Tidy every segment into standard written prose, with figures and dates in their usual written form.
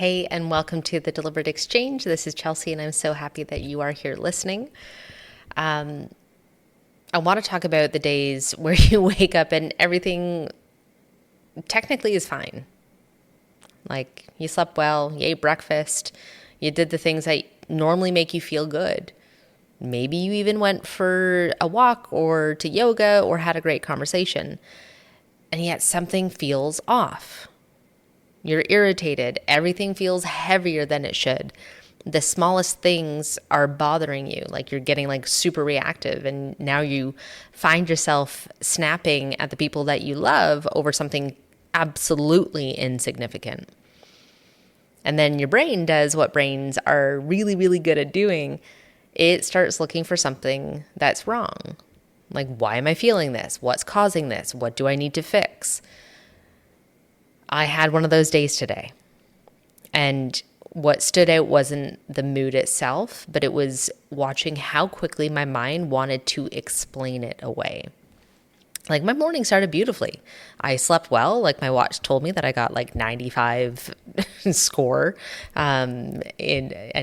Hey, and welcome to the Deliberate Exchange. This is Chelsea, and I'm so happy that you are here listening. I want to talk about the days where you wake up and everything technically is fine. Like you slept well, you ate breakfast, you did the things that normally make you feel good. Maybe you even went for a walk or to yoga or had a great conversation, and yet something feels off. You're irritated. Everything feels heavier than it should. The smallest things are bothering you. Like you're getting like super reactive. And now you find yourself snapping at the people that you love over something absolutely insignificant. And then your brain does what brains are really, really good at doing. It starts looking for something that's wrong. Like, why am I feeling this? What's causing this? What do I need to fix? I had one of those days today. And what stood out wasn't the mood itself, but it was watching how quickly my mind wanted to explain it away. Like my morning started beautifully. I slept well. Like my watch told me that I got like 95 score and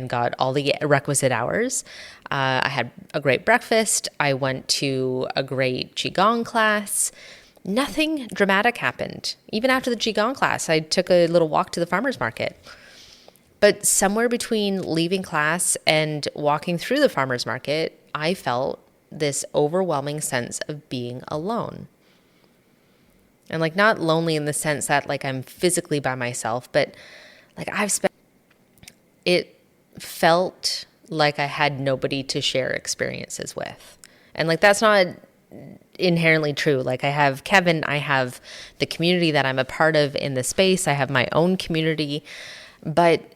got all the requisite hours. I had a great breakfast. I went to a great Qigong class. Nothing dramatic happened. Even after the Qigong class, I took a little walk to the farmer's market. But somewhere between leaving class and walking through the farmer's market, I felt this overwhelming sense of being alone. And like not lonely in the sense that like I'm physically by myself, but like it felt like I had nobody to share experiences with. And like that's not inherently true. Like I have Kevin, I have the community that I'm a part of in the space, I have my own community, but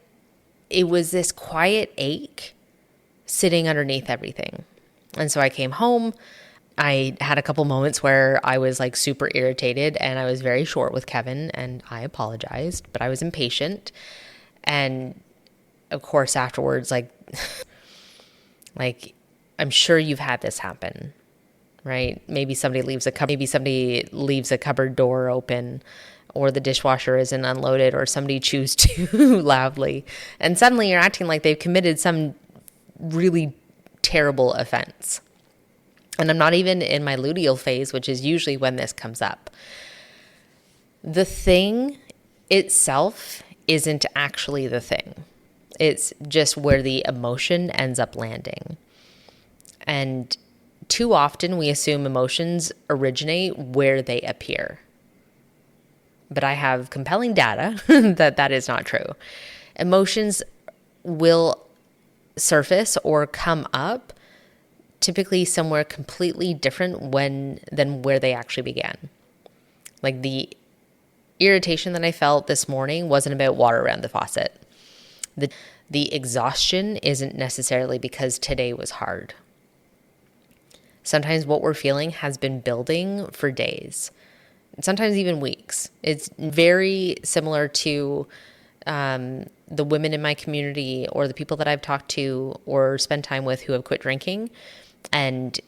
it was this quiet ache sitting underneath everything. And so I came home. I had a couple moments where I was like super irritated and I was very short with Kevin and I apologized, but I was impatient. And of course afterwards, like I'm sure you've had this happen. Right? Maybe somebody leaves a cupboard door open, or the dishwasher isn't unloaded, or somebody chews too loudly. And suddenly you're acting like they've committed some really terrible offense. And I'm not even in my luteal phase, which is usually when this comes up. The thing itself isn't actually the thing. It's just where the emotion ends up landing. And too often we assume emotions originate where they appear. But I have compelling data that is not true. Emotions will surface or come up typically somewhere completely different than where they actually began. Like the irritation that I felt this morning wasn't about water around the faucet. The exhaustion isn't necessarily because today was hard. Sometimes what we're feeling has been building for days, sometimes even weeks. It's very similar to the women in my community or the people that I've talked to or spent time with who have quit drinking. And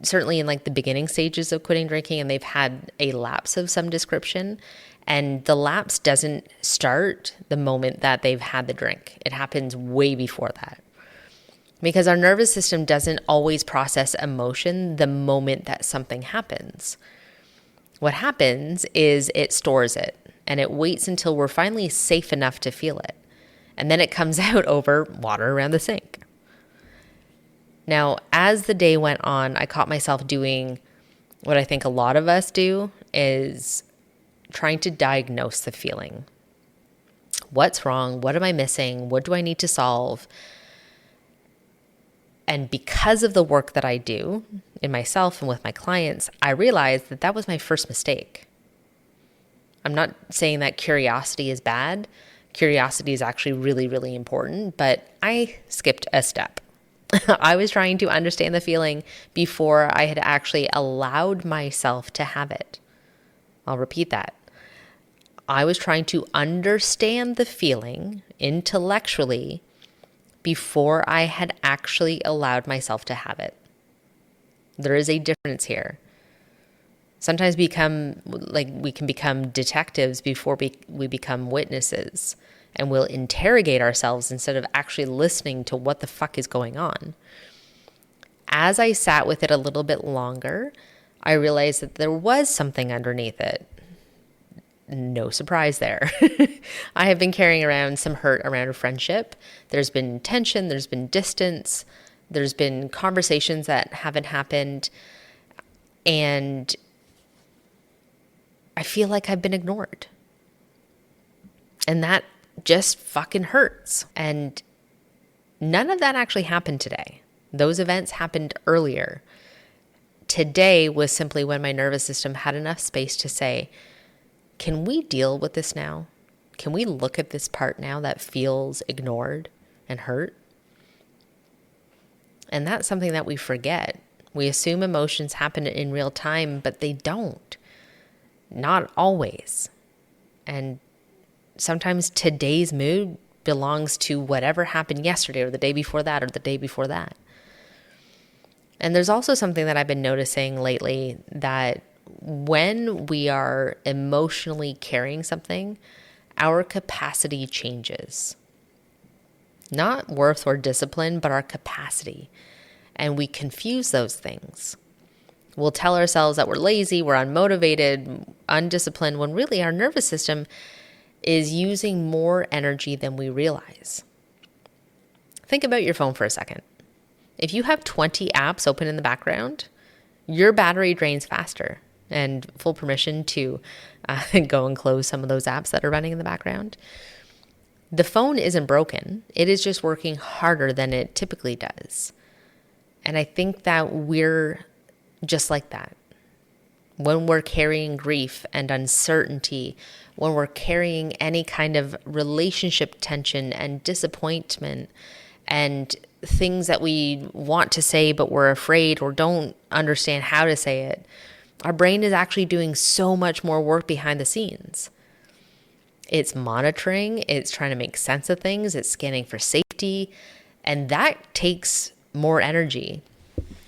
certainly in like the beginning stages of quitting drinking, and they've had a lapse of some description. And the lapse doesn't start the moment that they've had the drink. It happens way before that. Because our nervous system doesn't always process emotion the moment that something happens. What happens is it stores it and it waits until we're finally safe enough to feel it. And then it comes out over water around the sink. Now, as the day went on, I caught myself doing what I think a lot of us do, is trying to diagnose the feeling. What's wrong? What am I missing? What do I need to solve? And because of the work that I do in myself and with my clients, I realized that that was my first mistake. I'm not saying that curiosity is bad. Curiosity is actually really, really important, but I skipped a step. I was trying to understand the feeling before I had actually allowed myself to have it. I'll repeat that. I was trying to understand the feeling intellectually before I had actually allowed myself to have it. There is a difference here. Sometimes we can become detectives before we become witnesses. and we'll interrogate ourselves instead of actually listening to what the fuck is going on. As I sat with it a little bit longer, I realized that there was something underneath it. No surprise there. I have been carrying around some hurt around a friendship. There's been tension, there's been distance, there's been conversations that haven't happened, and I feel like I've been ignored. And that just fucking hurts. And none of that actually happened today. Those events happened earlier. Today was simply when my nervous system had enough space to say, can we deal with this now? Can we look at this part now that feels ignored and hurt? And that's something that we forget. We assume emotions happen in real time, but they don't. Not always. And sometimes today's mood belongs to whatever happened yesterday or the day before that or the day before that. And there's also something that I've been noticing lately, that when we are emotionally carrying something, our capacity changes. Not worth or discipline, but our capacity. And we confuse those things. We'll tell ourselves that we're lazy, we're unmotivated, undisciplined, when really our nervous system is using more energy than we realize. Think about your phone for a second. If you have 20 apps open in the background, your battery drains faster. And full permission to go and close some of those apps that are running in the background. The phone isn't broken. It is just working harder than it typically does. And I think that we're just like that. When we're carrying grief and uncertainty, when we're carrying any kind of relationship tension and disappointment and things that we want to say but we're afraid or don't understand how to say it, our brain is actually doing so much more work behind the scenes. It's monitoring, it's trying to make sense of things, it's scanning for safety, and that takes more energy.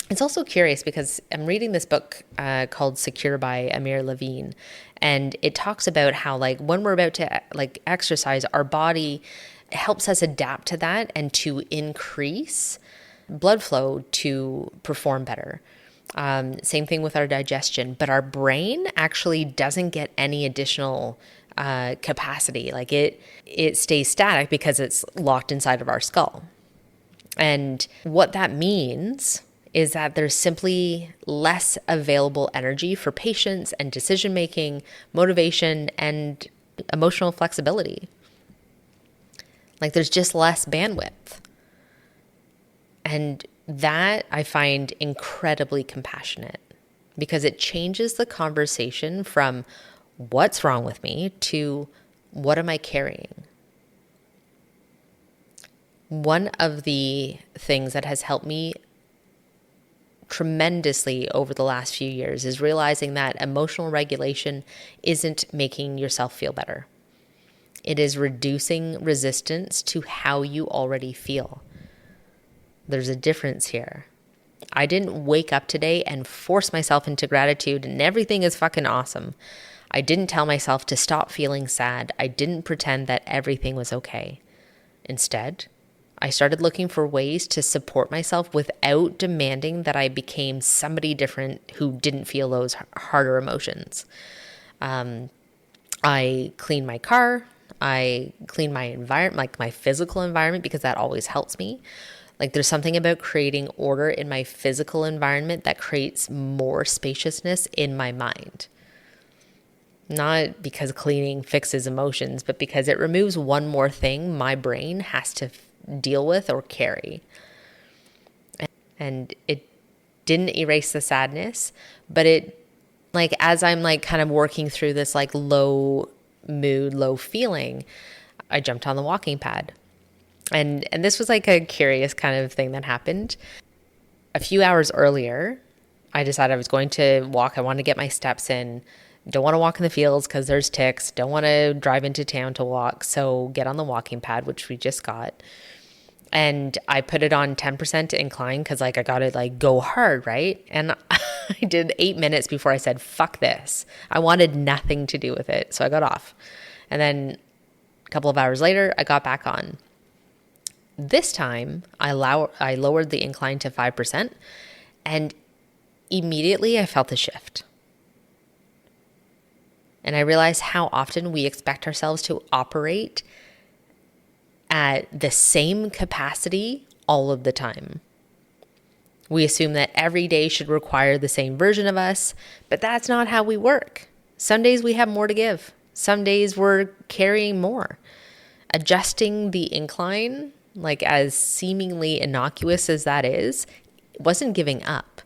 It's also curious because I'm reading this book called Secure by Amir Levine, and it talks about how when we're about to exercise, our body helps us adapt to that and to increase blood flow to perform better. Same thing with our digestion, but our brain actually doesn't get any additional capacity. It stays static because it's locked inside of our skull. And what that means is that there's simply less available energy for patience and decision making, motivation, and emotional flexibility. There's just less bandwidth. And that I find incredibly compassionate, because it changes the conversation from what's wrong with me to what am I carrying? One of the things that has helped me tremendously over the last few years is realizing that emotional regulation isn't making yourself feel better. It is reducing resistance to how you already feel. There's a difference here. I didn't wake up today and force myself into gratitude and everything is fucking awesome. I didn't tell myself to stop feeling sad. I didn't pretend that everything was okay. Instead, I started looking for ways to support myself without demanding that I became somebody different who didn't feel those harder emotions. I clean my car. I clean my environment, my physical environment, because that always helps me. There's something about creating order in my physical environment that creates more spaciousness in my mind. Not because cleaning fixes emotions, but because it removes one more thing my brain has to deal with or carry. And it didn't erase the sadness, but it, as I'm kind of working through this low mood, low feeling, I jumped on the walking pad. And this was a curious kind of thing that happened. A few hours earlier, I decided I was going to walk. I wanted to get my steps in. Don't want to walk in the fields because there's ticks. Don't want to drive into town to walk. So get on the walking pad, which we just got. And I put it on 10% incline because I got to go hard, right? And I did 8 minutes before I said, fuck this. I wanted nothing to do with it. So I got off. And then couple of hours later, I got back on. This time, I lowered the incline to 5%, and immediately I felt the shift. And I realized how often we expect ourselves to operate at the same capacity all of the time. We assume that every day should require the same version of us, but that's not how we work. Some days we have more to give. Some days we're carrying more. Adjusting the incline, like as seemingly innocuous as that is, wasn't giving up.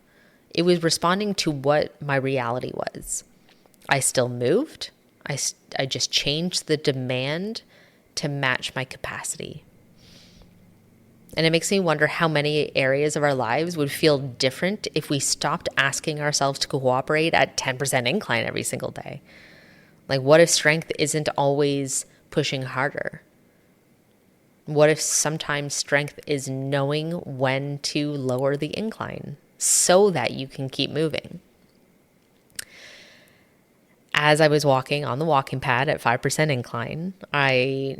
It was responding to what my reality was. I still moved. I just changed the demand to match my capacity. And it makes me wonder how many areas of our lives would feel different if we stopped asking ourselves to cooperate at 10% incline every single day. Like, what if strength isn't always pushing harder? What if sometimes strength is knowing when to lower the incline so that you can keep moving? As I was walking on the walking pad at 5% incline, I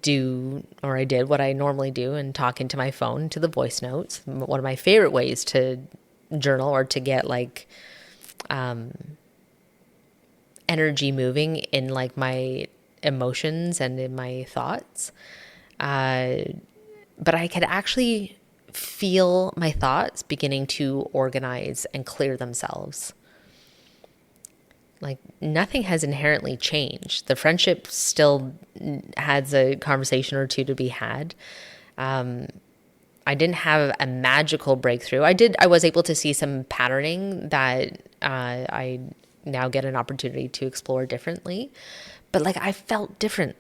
did what I normally do and talk into my phone to the voice notes. One of my favorite ways to journal or to get like energy moving in like my emotions and in my thoughts. But I could actually feel my thoughts beginning to organize and clear themselves. Like, nothing has inherently changed. The friendship still has a conversation or two to be had. I didn't have a magical breakthrough. I was able to see some patterning that I now get an opportunity to explore differently. But like, I felt different.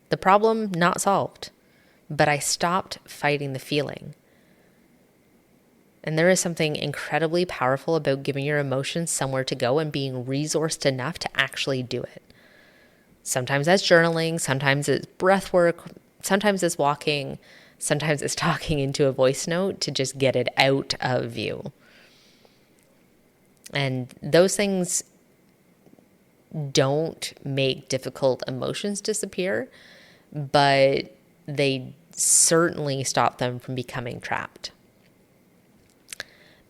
The problem not solved, but I stopped fighting the feeling. And there is something incredibly powerful about giving your emotions somewhere to go and being resourced enough to actually do it. Sometimes that's journaling, sometimes it's breath work, sometimes it's walking, sometimes it's talking into a voice note to just get it out of you. And those things don't make difficult emotions disappear, but they certainly stop them from becoming trapped.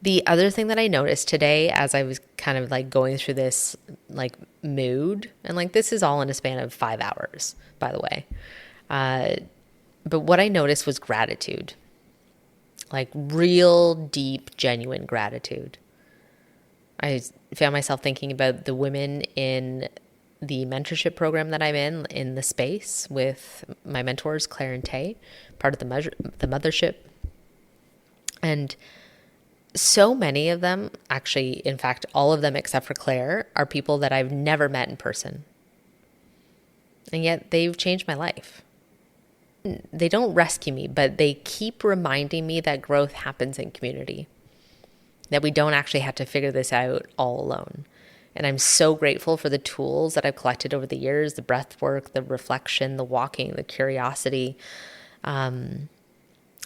The other thing that I noticed today as I was kind of like going through this like mood, and like this is all in a span of 5 hours, by the way. But what I noticed was gratitude, like real deep, genuine gratitude. I found myself thinking about the women in the mentorship program that I'm in the space with my mentors, Claire and Tay, part of the mothership. And so many of them, actually, in fact, all of them except for Claire, are people that I've never met in person. And yet they've changed my life. They don't rescue me, but they keep reminding me that growth happens in community, that we don't actually have to figure this out all alone. And I'm so grateful for the tools that I've collected over the years, the breath work, the reflection, the walking, the curiosity, the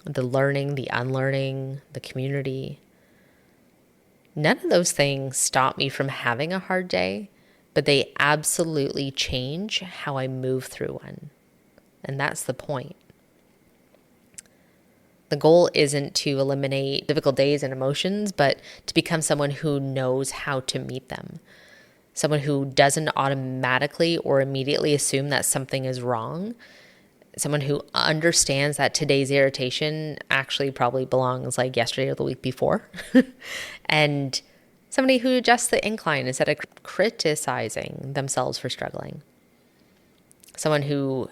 learning, the unlearning, the community. None of those things stop me from having a hard day, but they absolutely change how I move through one. And that's the point. The goal isn't to eliminate difficult days and emotions, but to become someone who knows how to meet them. Someone who doesn't automatically or immediately assume that something is wrong. Someone who understands that today's irritation actually probably belongs like yesterday or the week before. And somebody who adjusts the incline instead of criticizing themselves for struggling. Someone who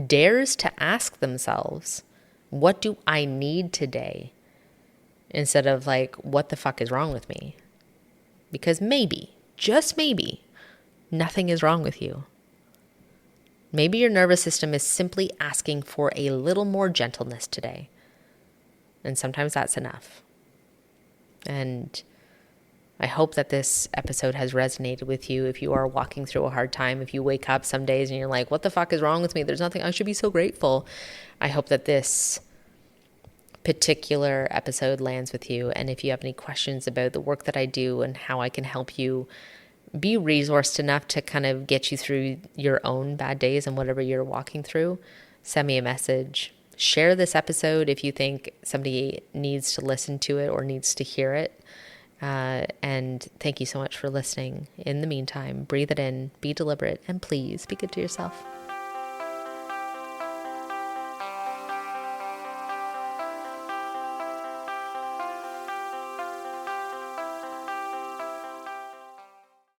dares to ask themselves, what do I need today? Instead of like, what the fuck is wrong with me? Because maybe, just maybe, nothing is wrong with you. Maybe your nervous system is simply asking for a little more gentleness today. And sometimes that's enough. And I hope that this episode has resonated with you. If you are walking through a hard time, if you wake up some days and you're like, what the fuck is wrong with me? There's nothing, I should be so grateful. I hope that this particular episode lands with you. And if you have any questions about the work that I do and how I can help you be resourced enough to kind of get you through your own bad days and whatever you're walking through, send me a message. Share this episode if you think somebody needs to listen to it or needs to hear it. And thank you so much for listening. In the meantime, breathe it in, be deliberate, and please be good to yourself.